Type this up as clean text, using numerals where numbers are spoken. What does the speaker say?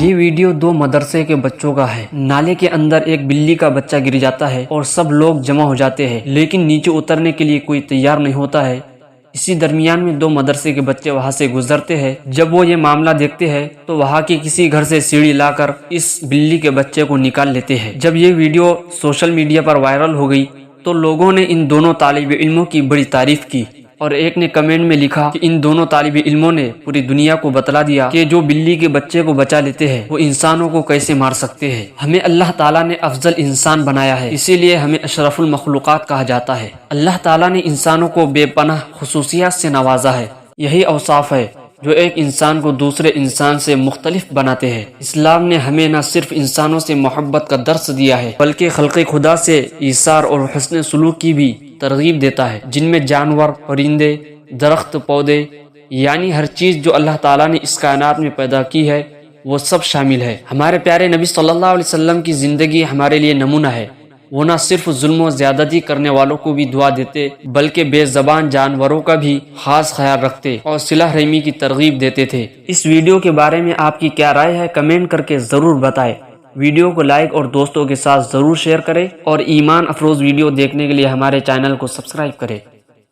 یہ ویڈیو دو مدرسے کے بچوں کا ہے۔ نالے کے اندر ایک بلی کا بچہ گر جاتا ہے اور سب لوگ جمع ہو جاتے ہیں، لیکن نیچے اترنے کے لیے کوئی تیار نہیں ہوتا ہے۔ اسی درمیان میں دو مدرسے کے بچے وہاں سے گزرتے ہیں۔ جب وہ یہ معاملہ دیکھتے ہیں تو وہاں کی کسی گھر سے سیڑھی لا کر اس بلی کے بچے کو نکال لیتے ہیں۔ جب یہ ویڈیو سوشل میڈیا پر وائرل ہو گئی تو لوگوں نے ان دونوں طالب علموں کی بڑی تعریف کی، اور ایک نے کمنٹ میں لکھا کہ ان دونوں طالب علموں نے پوری دنیا کو بتلا دیا کہ جو بلی کے بچے کو بچا لیتے ہیں وہ انسانوں کو کیسے مار سکتے ہیں۔ ہمیں اللہ تعالیٰ نے افضل انسان بنایا ہے، اسی لیے ہمیں اشرف المخلوقات کہا جاتا ہے۔ اللہ تعالیٰ نے انسانوں کو بے پناہ خصوصیات سے نوازا ہے۔ یہی اوصاف ہے جو ایک انسان کو دوسرے انسان سے مختلف بناتے ہیں۔ اسلام نے ہمیں نہ صرف انسانوں سے محبت کا درس دیا ہے بلکہ خلق خدا سے ایثار اور حسن سلوک کی بھی ترغیب دیتا ہے، جن میں جانور، پرندے، درخت، پودے، یعنی ہر چیز جو اللہ تعالیٰ نے اس کائنات میں پیدا کی ہے وہ سب شامل ہے۔ ہمارے پیارے نبی صلی اللہ علیہ وسلم کی زندگی ہمارے لیے نمونہ ہے۔ وہ نہ صرف ظلم و زیادتی کرنے والوں کو بھی دعا دیتے بلکہ بے زبان جانوروں کا بھی خاص خیال رکھتے اور صلہ رحمی کی ترغیب دیتے تھے۔ اس ویڈیو کے بارے میں آپ کی کیا رائے ہے کمنٹ کر کے ضرور بتائیں۔ ویڈیو کو لائک اور دوستوں کے ساتھ ضرور شیئر کریں، اور ایمان افروز ویڈیو دیکھنے کے لیے ہمارے چینل کو سبسکرائب کریں۔